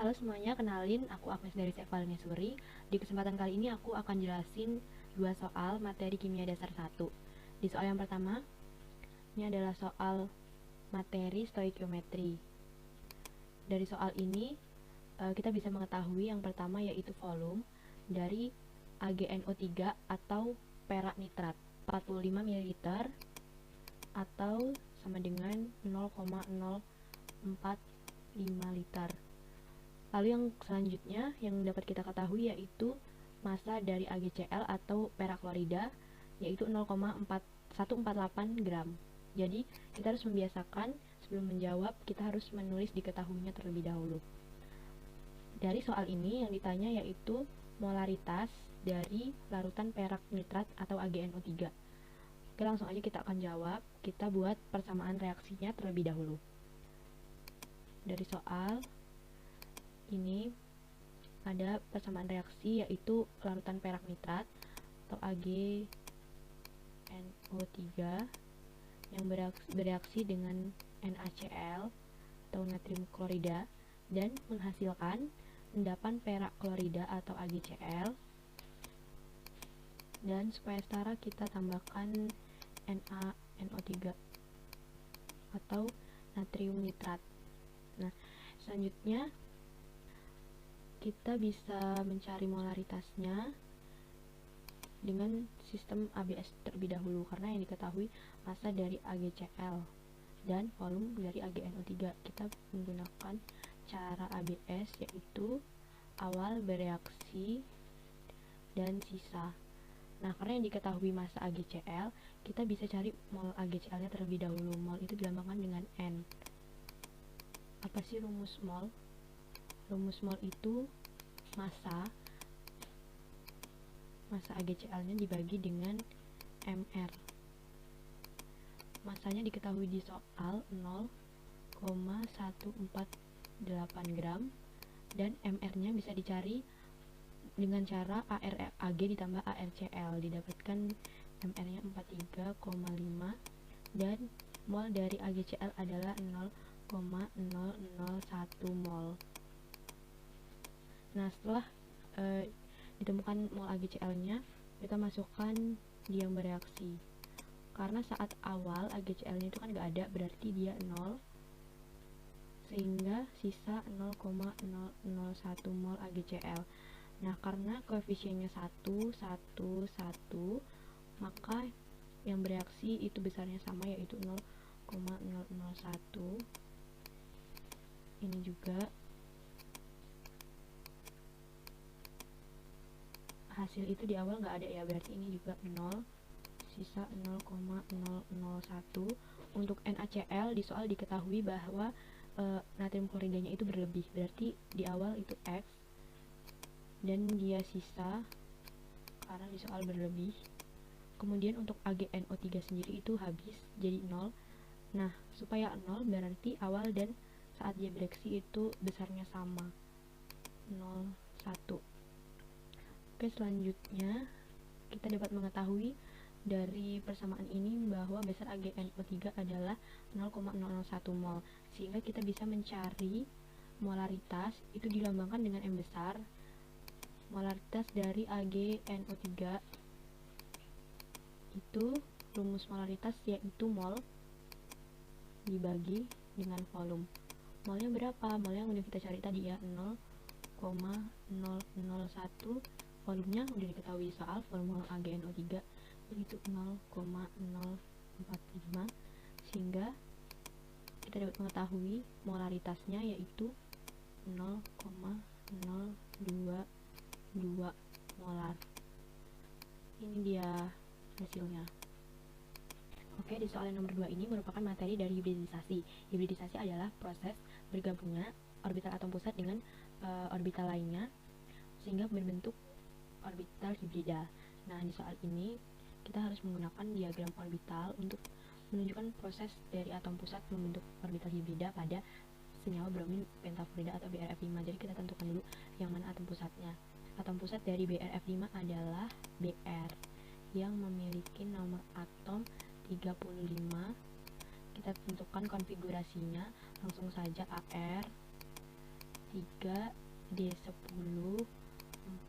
Halo semuanya, kenalin aku Agnes dari Sekval Mesuri. Di kesempatan kali ini aku akan jelasin 2 soal materi kimia dasar 1. Di soal yang pertama, ini adalah soal materi stoikiometri. Dari soal ini kita bisa mengetahui yang pertama yaitu volume dari AgNO3 atau perak nitrat 45 ml atau sama dengan 0,045 liter. Lalu yang selanjutnya yang dapat kita ketahui yaitu massa dari AgCl atau perak klorida yaitu 0,148 gram. Jadi kita harus membiasakan sebelum menjawab kita harus menulis diketahuinya terlebih dahulu. Dari soal ini yang ditanya yaitu molaritas dari larutan perak nitrat atau AgNO3. Oke, langsung aja kita akan jawab. Kita buat persamaan reaksinya terlebih dahulu. Dari soal ini ada persamaan reaksi yaitu larutan perak nitrat atau AgNO3 yang bereaksi dengan NaCl atau natrium klorida dan menghasilkan endapan perak klorida atau AgCl. Dan supaya setara kita tambahkan NaNO3 atau natrium nitrat. Nah, selanjutnya kita bisa mencari molaritasnya dengan sistem ABS terlebih dahulu karena yang diketahui massa dari AgCl dan volume dari AgNO3. Kita menggunakan cara ABS yaitu awal bereaksi dan sisa. Nah, karena yang diketahui massa AgCl, kita bisa cari mol AgCl-nya terlebih dahulu. Mol itu dilambangkan dengan N. Apa sih rumus mol? Rumus mol itu massa AgCl-nya dibagi dengan mR. Massanya diketahui di soal 0,148 gram dan mR-nya bisa dicari dengan cara AG ditambah ArCl, didapatkan mR-nya 43,5 dan mol dari AgCl adalah 0,001 mol. Nah, setelah ditemukan mol AgCl-nya, kita masukkan diam bereaksi. Karena saat awal AgCl-nya itu kan nggak ada, berarti dia 0, sehingga sisa 0,001 mol AgCl. Nah, karena koefisiennya 1, 1, 1, maka yang bereaksi itu besarnya sama yaitu 0,001. Ini juga hasil itu di awal nggak ada ya, berarti ini juga 0, sisa 0,001. Untuk NaCl di soal diketahui bahwa natrium kloridanya itu berlebih, berarti di awal itu X dan dia sisa karena di soal berlebih. Kemudian untuk AgNO3 sendiri itu habis jadi 0. Nah, supaya 0 berarti awal dan saat dia bereaksi itu besarnya sama, 0, 1. Oke, selanjutnya kita dapat mengetahui dari persamaan ini bahwa besar AgNO3 adalah 0,001 mol, sehingga kita bisa mencari molaritas itu dilambangkan dengan M besar. Molaritas dari AgNO3 itu rumus molaritas yaitu mol dibagi dengan volume. Molnya berapa? Molnya yang udah kita cari tadi ya, 0,001. Volumenya udah diketahui soal volume AgNO3 yaitu 0,045, sehingga kita dapat mengetahui molaritasnya yaitu 0,022 molar. Ini dia hasilnya. Oke, di soal yang nomor 2 ini merupakan materi dari hibridisasi. Hibridisasi adalah proses bergabungnya orbital atom pusat dengan orbital lainnya sehingga berbentuk orbital hibrida. Nah, di soal ini kita harus menggunakan diagram orbital untuk menunjukkan proses dari atom pusat membentuk orbital hibrida pada senyawa bromin pentafluorida atau BrF5. Jadi kita tentukan dulu yang mana atom pusatnya. Atom pusat dari BrF5 adalah Br yang memiliki nomor atom 35. Kita tentukan konfigurasinya, langsung saja AR 3D10,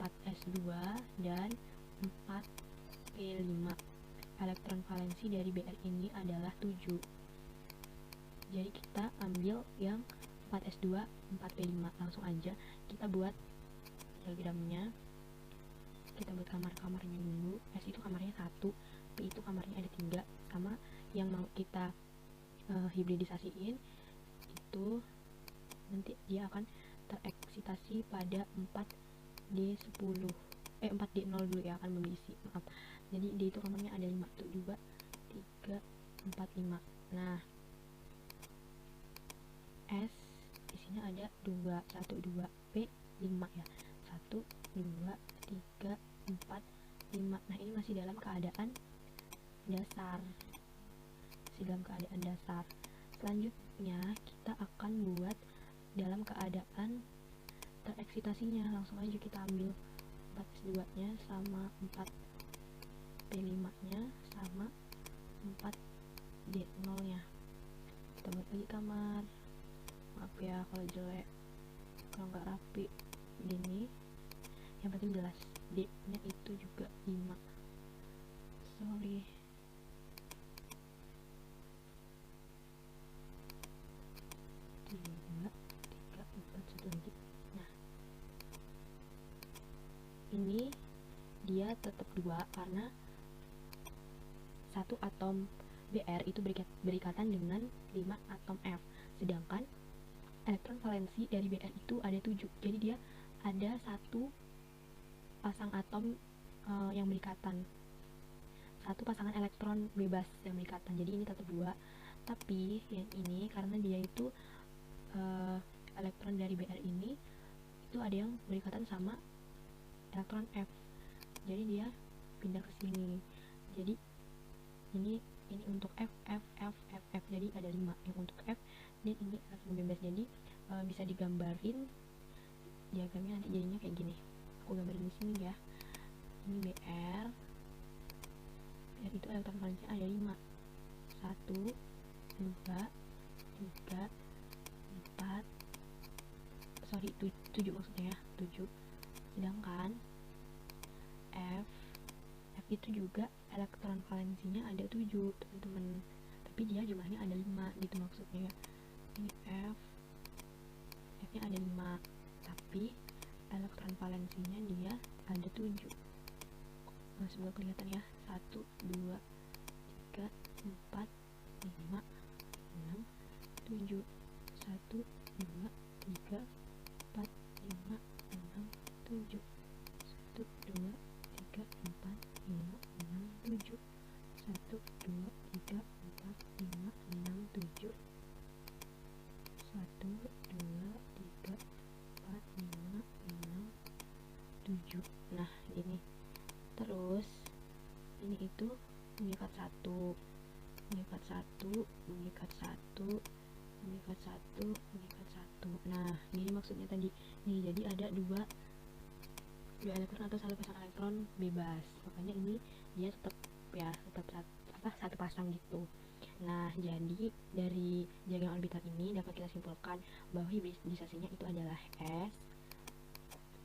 4S2, dan 4P5. Elektron valensi dari Br ini adalah 7. Jadi kita ambil yang 4S2, 4P5. Langsung aja kita buat diagramnya. Kita buat kamar-kamarnya dulu. S itu kamarnya 1, P itu kamarnya ada 3, sama yang mau kita hibridisasiin itu nanti dia akan tereksitasi pada 4D10 4D0 dulu ya, akan mengisi, maaf. Jadi D itu kamarnya ada 5 tuh, 2, 3, 4, 5. Nah, S isinya ada 2, 1, 2, P 5 ya, 1, 2, 3, 4, 5. Nah, ini masih dalam keadaan dasar, selanjutnya kita akan buat dalam keadaan tereksitasinya. Langsung aja kita ambil 4S2 nya sama 4P5 nya sama 4D0 nya. Kita buat lagi kamar, maaf ya kalau jelek, kalau nggak rapi gini, yang penting jelas. D nya itu juga 5, sorry. 2, 3, 4, 1 lagi. Nah, ini dia tetap 2 karena satu atom Br itu berikatan dengan 5 atom F, sedangkan elektron valensi dari Br itu ada 7. Jadi dia ada satu pasang atom yang berikatan, satu pasangan elektron bebas yang berikatan. Jadi ini tetap 2. Tapi yang ini karena dia itu elektron dari Br ini itu ada yang berikatan sama elektron F, jadi dia pindah ke sini. Jadi ini untuk F, jadi ada 5 yang untuk F, dan ini elektron bebas. Jadi bisa digambarin diagramnya nanti jadinya kayak gini. Aku gambarin di sini ya. Ini Br itu elektron valensinya ada 5, 1, 2, 3, 4, sorry 7 maksudnya ya, 7. Sedangkan F itu juga elektron valensinya ada 7 teman-teman, tapi dia jumlahnya ada 5 gitu maksudnya ya. Ini F nya ada 5, tapi elektron valensinya dia ada 7. Nah, semoga kelihatan ya. 1, 2, 3, 4, 5, 6, 7. 1, 2, 3, 4, 5, 6, 7. 1, 2, 3, 4, 5, 6, 7. 1, 2, 3, 4, 5, 6, 7. 1, 2, 3, 4, 5, 6, 7. Nah, ini terus ini itu mengikat 1, mengikat 1, mengikat 1, mengikat 1, mengikat 1. Nah, ini maksudnya tadi nih, jadi ada dua elektron atau satu pasang elektron bebas, makanya ini dia tetap ya, tetap satu pasang gitu. Nah, jadi dari diagram orbital ini dapat kita simpulkan bahwa hibridisasinya itu adalah S,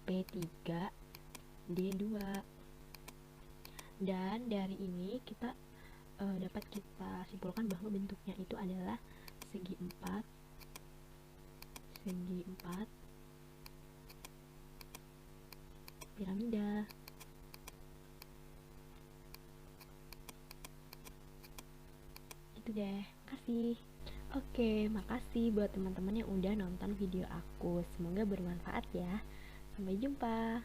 P3, D2. Dan dari ini kita dapat kita simpulkan bahwa bentuknya itu adalah segi 4 piramida. Itu deh, kasih. Oke, makasih buat teman-teman yang udah nonton video aku. Semoga bermanfaat ya. Sampai jumpa.